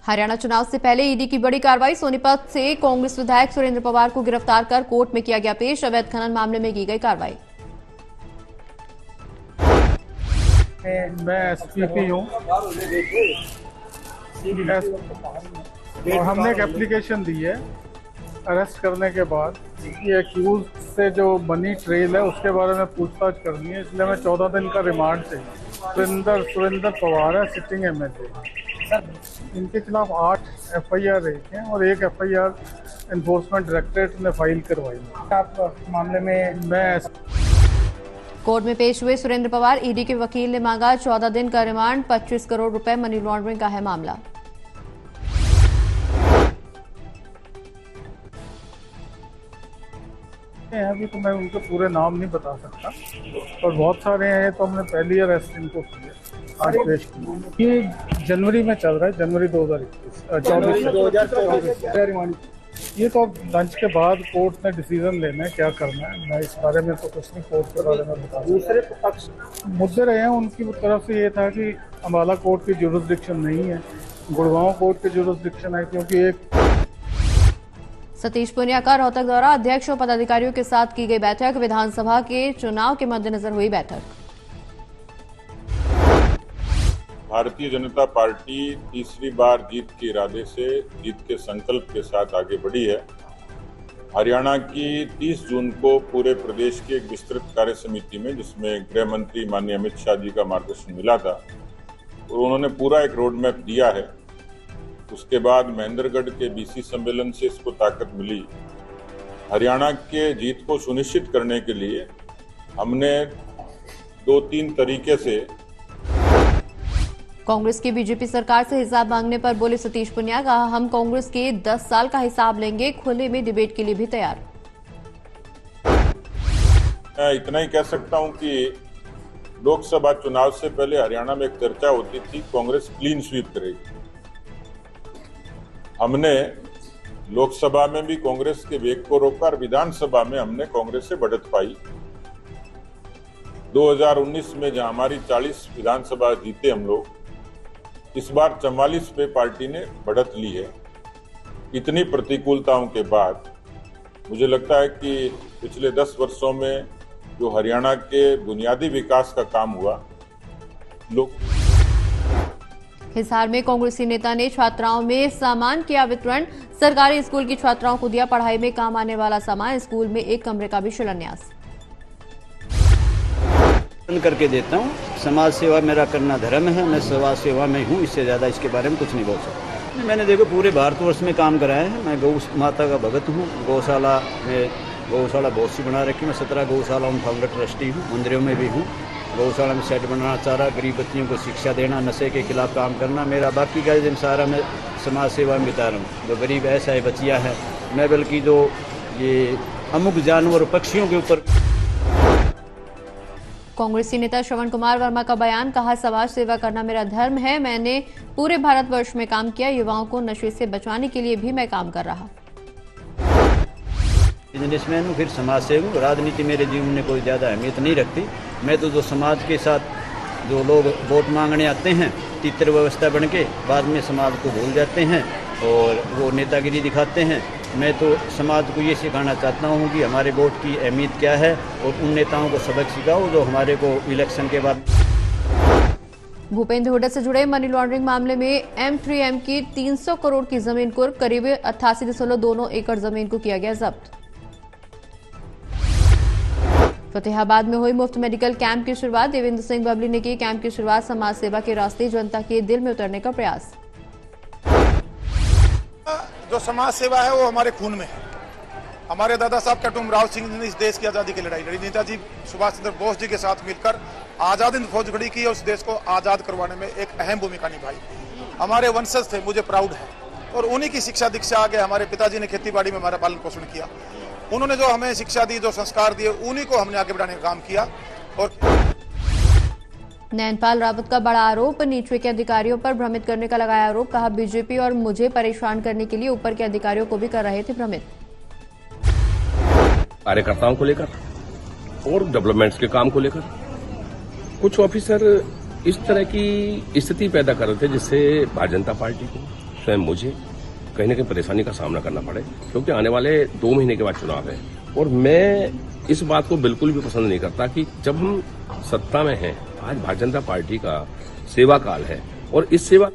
हरियाणा चुनाव से पहले ईडी की बड़ी कार्रवाई। सोनीपत से कांग्रेस विधायक सुरेंद्र पवार को गिरफ्तार कर कोर्ट में किया गया पेश। अवैध खनन मामले में की गई कार्रवाई। मैं एसपीपी हूँ और हमने एक एप्लीकेशन दी है अरेस्ट करने के बाद। ये एक्यूज से जो मनी ट्रेल है उसके बारे में पूछताछ करनी है, इसलिए मैं 14 दिन का रिमांड चाहिए। सुरेंद्र पवार है, सिटिंग एमएलए। इनके खिलाफ 8 एफआईआर हैं और एक एफआईआर एनफोर्समेंट डायरेक्टरेट ने फाइल करवाई। आप मामले में मैं कोर्ट में पेश हुए सुरेंद्र पवार। ईडी के वकील ने मांगा 14 दिन का रिमांड। 25 करोड़ रुपए मनी लॉन्ड्रिंग का है मामला। अभी तो मैं उनके पूरे नाम नहीं बता सकता, पर बहुत सारे हैं। तो हमने पहली अरेस्ट इनको की है, आज पेश की। ये जनवरी में चल रहा है, जनवरी 2024। ये तो लंच के बाद कोर्ट ने डिसीजन लेना है क्या करना है। मैं इस बारे में तो कुछ नहीं कोर्ट के बारे में बता। दूसरे पक्ष मुद्दे रहे हैं, उनकी तरफ से ये था कि अम्बाला कोर्ट की जुरिसडिक्शन नहीं है, गुड़गांव कोर्ट की जुरिसडिक्शन है, क्योंकि एक सतीश पुनिया का रोहतक दौरा। अध्यक्ष और पदाधिकारियों के साथ की गई बैठक। विधानसभा के चुनाव के मद्देनजर हुई बैठक। भारतीय जनता पार्टी तीसरी बार जीत के इरादे से, जीत के संकल्प के साथ आगे बढ़ी है। हरियाणा की 30 जून को पूरे प्रदेश की एक विस्तृत कार्य समिति में, जिसमें गृह मंत्री माननीय अमित शाह जी का मार्गदर्शन मिला था और उन्होंने पूरा एक रोड मैप दिया है। उसके बाद महेंद्रगढ़ के बीसी सम्मेलन से इसको ताकत मिली। हरियाणा के जीत को सुनिश्चित करने के लिए हमने 2-3 तरीके से कांग्रेस की बीजेपी सरकार से हिसाब मांगने पर बोले सतीश पुनिया। कहा, हम कांग्रेस के 10 साल का हिसाब लेंगे, खुले में डिबेट के लिए भी तैयार। मैं इतना ही कह सकता हूं कि लोकसभा चुनाव से पहले हरियाणा में एक चर्चा होती थी, कांग्रेस क्लीन स्वीप करेगी। हमने लोकसभा में भी कांग्रेस के वेग को रोका और विधानसभा में हमने कांग्रेस से बढ़त पाई। 2019 में जहां हमारी 40 विधानसभा जीते हम लोग, इस बार 44 पे पार्टी ने बढ़त ली है। इतनी प्रतिकूलताओं के बाद मुझे लगता है कि पिछले 10 वर्षों में जो हरियाणा के बुनियादी विकास का काम हुआ, लोग हिसार में कांग्रेसी नेता ने छात्राओं में सामान किया वितरण। सरकारी स्कूल की छात्राओं को दिया पढ़ाई में काम आने वाला सामान। स्कूल में एक कमरे का भी शिलान्यास करके देता हूँ। समाज सेवा मेरा करना धर्म है, मैं समाज सेवा में हूँ, इससे ज़्यादा इसके बारे में कुछ नहीं बोल सकता। मैंने देखो पूरे भारतवर्ष में काम कराया है। मैं गौ माता का भगत हूँ। गौशाला में गौशाला बहुत सी बना रखी। मैं 17 गौशाला में फाउंडर ट्रस्टी हूँ। मंदिरों में भी हूँ। गौशाला में सेट बनाना, चारा, गरीब बच्चियों को शिक्षा देना, नशे के खिलाफ काम करना। मेरा बाकी का दिन सारा मैं समाज सेवा में बिता रहा हूँ। जो गरीब ऐसा है बच्चियाँ है, मैं बल्कि जो ये अमुक जानवर पक्षियों के ऊपर। कांग्रेसी नेता श्रवण कुमार वर्मा का बयान। कहा, समाज सेवा करना मेरा धर्म है। मैंने पूरे भारतवर्ष में काम किया। युवाओं को नशे से बचाने के लिए भी मैं काम कर रहा। बिजनेसमैन हूँ, फिर समाज सेवी हूँ। राजनीति मेरे जीवन में कोई ज़्यादा अहमियत नहीं रखती। मैं तो जो समाज के साथ जो लोग वोट मांगने आते हैं, तीतर व्यवस्था बन के बाद में समाज को भूल जाते हैं और वो नेतागिरी दिखाते हैं। मैं तो समाज को ये सिखाना चाहता हूँ कि हमारे वोट की अहमियत क्या है और उन नेताओं को सबक सिखाओ जो हमारे को इलेक्शन के बाद। भूपेंद्र हुड्डा से जुड़े मनी लॉन्ड्रिंग मामले में M3M की 300 करोड़ की जमीन को करीब 88.2 एकड़ जमीन को किया गया जब्त। फतेहाबाद में हुई मुफ्त मेडिकल कैंप की शुरुआत। देवेंद्र सिंह बबली ने की कैंप की शुरुआत। समाज सेवा के रास्ते जनता के दिल में उतरने का प्रयास। जो समाज सेवा है वो हमारे खून में है। हमारे दादा साहब कैप्टन राव सिंह ने इस देश की आजादी की लड़ाई लड़ी। नेताजी सुभाष चंद्र बोस जी के साथ मिलकर आजाद हिंद फौज खड़ी की और उस देश को आजाद करवाने में एक अहम भूमिका निभाई। हमारे वंशज थे, मुझे प्राउड है। और उन्हीं की शिक्षा दीक्षा आगे हमारे पिताजी ने खेती-बाड़ी में हमारा पालन पोषण किया। उन्होंने जो हमें शिक्षा दी, जो संस्कार दिए, उन्हीं को हमने आगे बढ़ाने का काम किया। और नैनपाल रावत का बड़ा आरोप। नीचे के अधिकारियों पर भ्रमित करने का लगाया आरोप। कहा, बीजेपी और मुझे परेशान करने के लिए ऊपर के अधिकारियों को भी कर रहे थे भ्रमित। कार्यकर्ताओं को लेकर और डेवलपमेंट्स के काम को लेकर कुछ ऑफिसर इस तरह की स्थिति पैदा कर रहे थे जिससे भारतीय जनता पार्टी को उसमें मुझे कहीं न कहीं परेशानी का सामना करना पड़े, क्योंकि आने वाले 2 महीने के बाद चुनाव है। और मैं इस बात को बिल्कुल भी पसंद नहीं करता कि जब हम सत्ता में हैं, आज भारतीय जनता पार्टी का सेवा काल है और इस सेवा